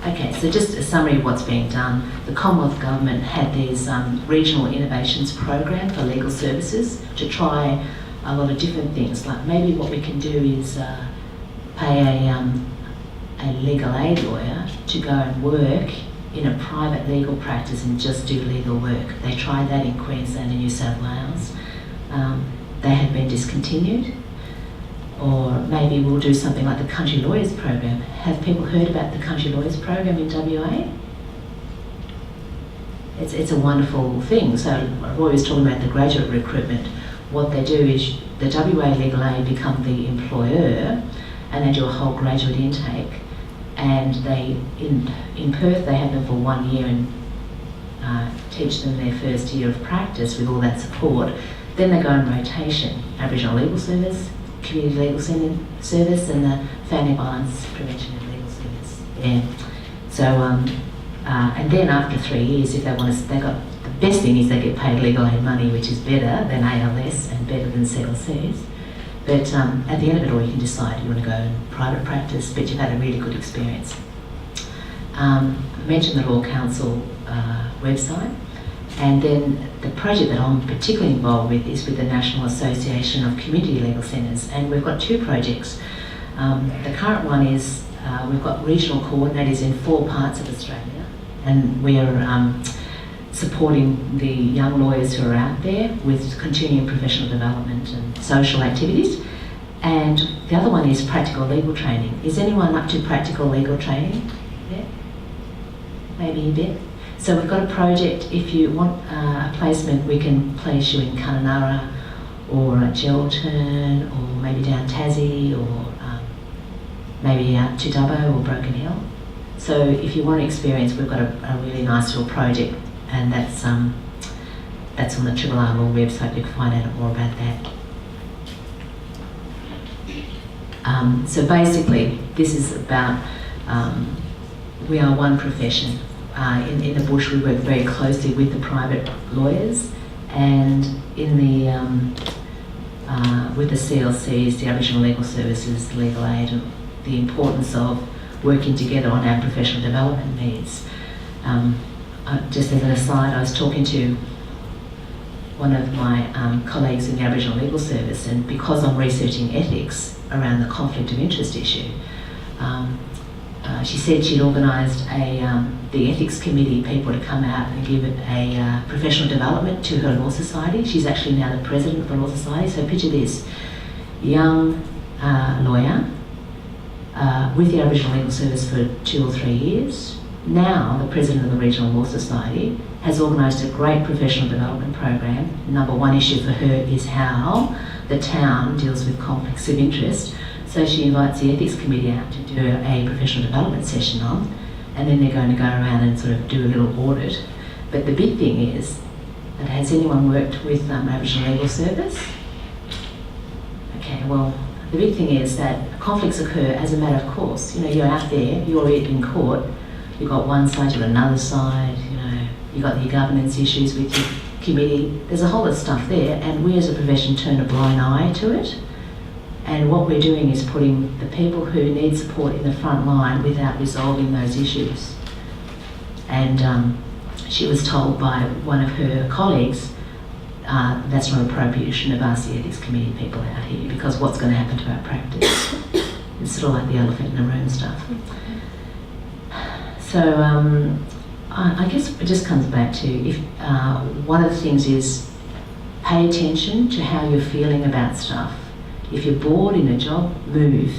Okay, so just a summary of what's being done. The Commonwealth Government had these regional innovations program for legal services to try a lot of different things. Like maybe what we can do is pay a legal aid lawyer to go and work in a private legal practice and just do legal work. They tried that in Queensland and New South Wales. They have been discontinued. Or maybe we'll do something like the Country Lawyers Program. Have people heard about the Country Lawyers Program in WA? It's a wonderful thing. So Roy was talking about the graduate recruitment. What they do is the WA Legal Aid become the employer, and they do a whole graduate intake. And they, in Perth, they have them for 1 year and teach them their first year of practice with all that support. Then they go on rotation, Aboriginal Legal Service, Community Legal Service, and the Family Violence Prevention and Legal Service. Yeah. So, and then after 3 years, if they want to, the best thing is they get paid legal aid money, which is better than ALS and better than CLCs. But at the end of it all, you can decide you want to go in private practice, but you've had a really good experience. I mentioned the Law Council website, and then the project that I'm particularly involved with is with the National Association of Community Legal Centres, and we've got 2 projects. The current one is we've got regional coordinators in 4 parts of Australia, and we are supporting the young lawyers who are out there with continuing professional development and social activities. And the other one is practical legal training. Is anyone up to practical legal training? Yeah? Maybe a bit. So we've got a project. If you want a placement, we can place you in Kununurra or at Geraldton or maybe down Tassie or maybe out to Dubbo or Broken Hill. So if you want experience, we've got a really nice little project, and that's on the Triple R Law website. You can find out more about that. So basically, this is about we are one profession. In the bush, we work very closely with the private lawyers, and in the with the CLCs, the Aboriginal Legal Services, Legal Aid, and the importance of working together on our professional development needs. Just as an aside, I was talking to one of my colleagues in the Aboriginal Legal Service, and because I'm researching ethics around the conflict of interest issue, she said she'd organised the ethics committee people to come out and give it a professional development to her law society. She's actually now the president of the law society. So picture this, young lawyer with the Aboriginal Legal Service for 2 or 3 years. Now the president of the Regional Law Society has organised a great professional development program. Number 1 issue for her is how the town deals with conflicts of interest. So she invites the ethics committee out to do a professional development session on, and then they're going to go around and sort of do a little audit. But the big thing is, that has anyone worked with Aboriginal Legal Service? Okay, well, the big thing is that conflicts occur as a matter of course. You know, you're out there, you're in court, you've got one side, you've got another side, you know, you've got your governance issues with your committee. There's a whole lot of stuff there, and we as a profession turn a blind eye to it. And what we're doing is putting the people who need support in the front line without resolving those issues. And she was told by one of her colleagues, that's not appropriate, you shouldn't have asked the ethics committee people out here, because what's going to happen to our practice? It's sort of like the elephant in the room stuff. So I guess it just comes back to, if one of the things is pay attention to how you're feeling about stuff. If you're bored in a job, move.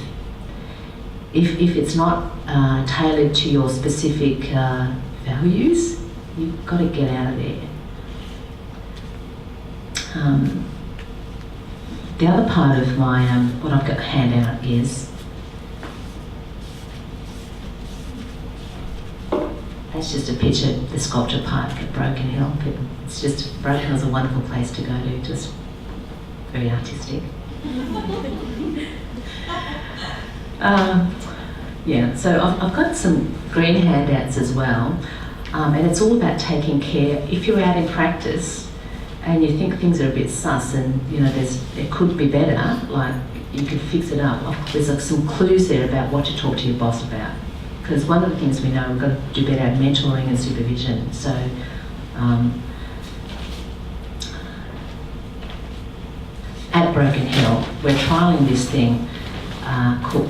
If it's not tailored to your specific values, you've got to get out of there. The other part of my, what I've got handout is, that's just a picture of the sculpture park at Broken Hill. It's just, Broken Hill's a wonderful place to go to, just very artistic. Yeah, so I've got some green handouts as well, and it's all about taking care. If you're out in practice and you think things are a bit sus and you know it could be better, like you could fix it up. There's some clues there about what to talk to your boss about. Because one of the things we know, we've got to do better at mentoring and supervision. So at Broken Hill, we're trialling this thing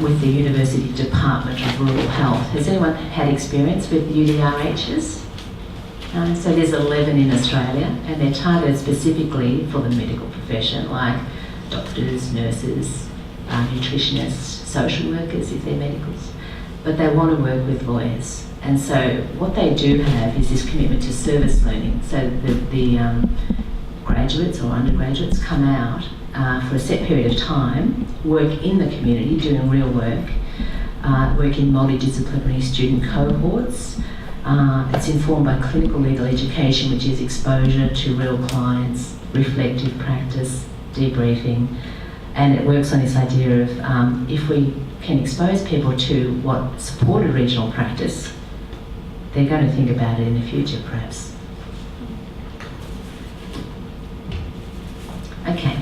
with the University Department of Rural Health. Has anyone had experience with UDRHs? So there's 11 in Australia, and they're targeted specifically for the medical profession, like doctors, nurses, nutritionists, social workers if they're medicals. But they want to work with lawyers. And so what they do have is this commitment to service learning. So the graduates or undergraduates come out for a set period of time, work in the community doing real work, work in multidisciplinary student cohorts. It's informed by clinical legal education, which is exposure to real clients, reflective practice, debriefing, and it works on this idea of if we can expose people to what supported regional practice, they're going to think about it in the future, perhaps. Okay,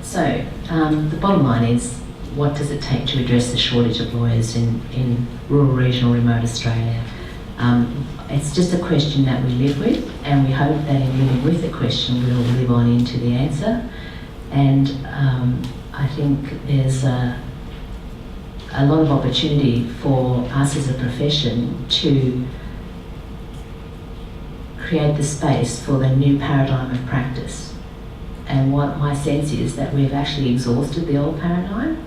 so the bottom line is, what does it take to address the shortage of lawyers in rural, regional, remote Australia? It's just a question that we live with, and we hope that in living with the question we'll live on into the answer. And I think there's a lot of opportunity for us as a profession to create the space for the new paradigm of practice. And what my sense is that we've actually exhausted the old paradigm,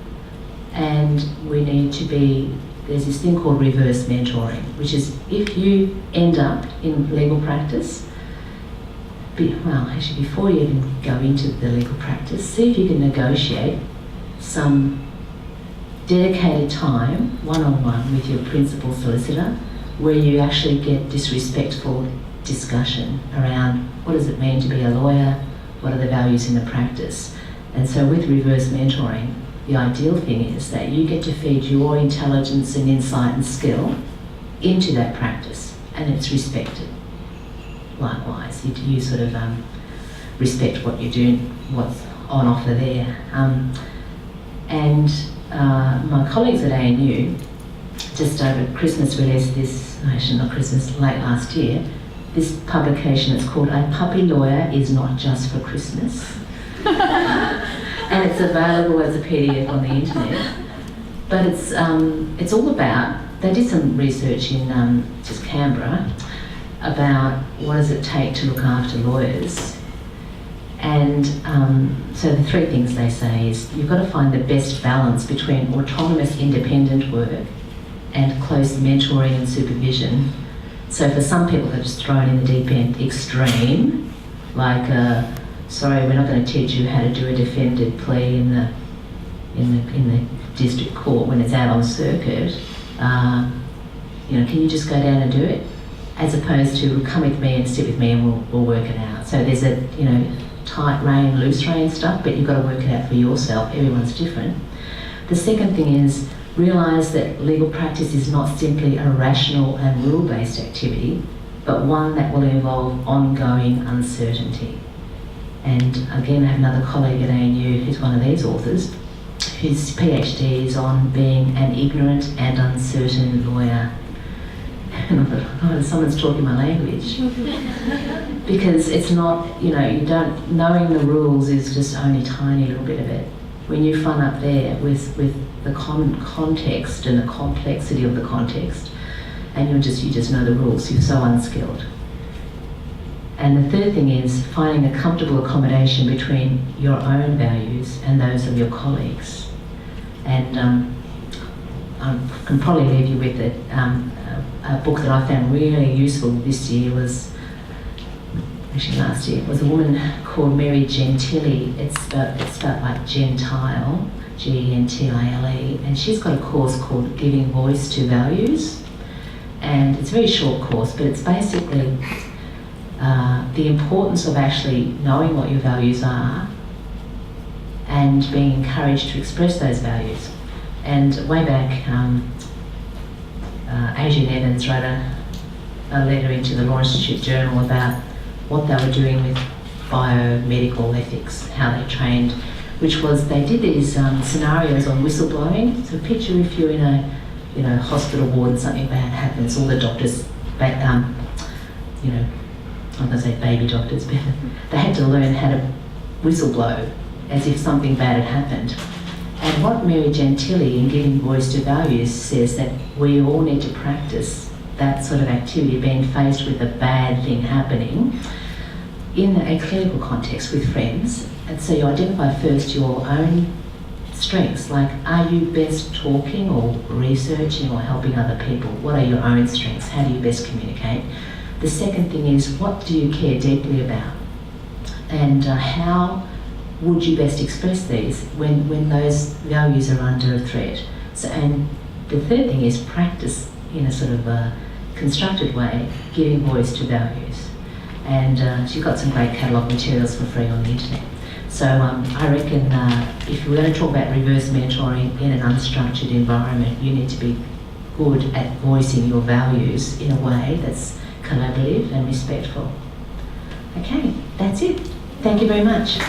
and we need to be, there's this thing called reverse mentoring, which is if you end up in legal practice, before you even go into the legal practice, see if you can negotiate some dedicated time, one-on-one with your principal solicitor, where you actually get disrespectful discussion around what does it mean to be a lawyer, what are the values in the practice. And so with reverse mentoring, the ideal thing is that you get to feed your intelligence and insight and skill into that practice, and it's respected. Likewise, you sort of respect what you're doing, what's on offer there. My colleagues at ANU, just over Christmas, released this, actually not Christmas, late last year, this publication. It's called A Puppy Lawyer is Not Just for Christmas. And it's available as a PDF on the internet. But it's all about, they did some research in just Canberra about what does it take to look after lawyers. And so the three things they say is you've got to find the best balance between autonomous independent work and close mentoring and supervision. So for some people they're just thrown in the deep end extreme, like sorry, we're not going to teach you how to do a defended plea in the district court when it's out on circuit. Can you just go down and do it? As opposed to come with me and sit with me and we'll work it out. So there's a tight rein, loose rein stuff, but you've got to work it out for yourself. Everyone's different. The second thing is realise that legal practice is not simply a rational and rule-based activity, but one that will involve ongoing uncertainty. And again, I have another colleague at ANU who's one of these authors, whose PhD is on being an ignorant and uncertain lawyer. And I thought, oh, someone's talking my language. Because it's not, knowing the rules is just only a tiny little bit of it. When you front up there with the context and the complexity of the context, and you just know the rules, you're so unskilled. And the third thing is finding a comfortable accommodation between your own values and those of your colleagues. And I can probably leave you with it. A book that I found really useful this year was, actually last year, was a woman called Mary Gentile. It's spelled like Gentile, Gentile, and she's got a course called Giving Voice to Values. And it's a very short course, but it's basically the importance of actually knowing what your values are and being encouraged to express those values. And way back, Adrian Evans wrote a letter into the Law Institute Journal about what they were doing with biomedical ethics, how they trained, which was they did these scenarios on whistleblowing. So picture if you're in hospital ward and something bad happens, all the doctors, I'm going to say baby doctors, but they had to learn how to whistle blow as if something bad had happened. And what Mary Gentile in Giving Voice to Values says that we all need to practice that sort of activity, being faced with a bad thing happening in a clinical context with friends. And so you identify first your own strengths, like are you best talking or researching or helping other people? What are your own strengths? How do you best communicate? The second thing is, what do you care deeply about? And how would you best express these when those values are under threat? So, and the third thing is practice in a sort of a constructed way, giving voice to values. And she's got some great catalogue materials for free on the internet. So I reckon if we're going to talk about reverse mentoring in an unstructured environment, you need to be good at voicing your values in a way that's collaborative and respectful. Okay, that's it. Thank you very much.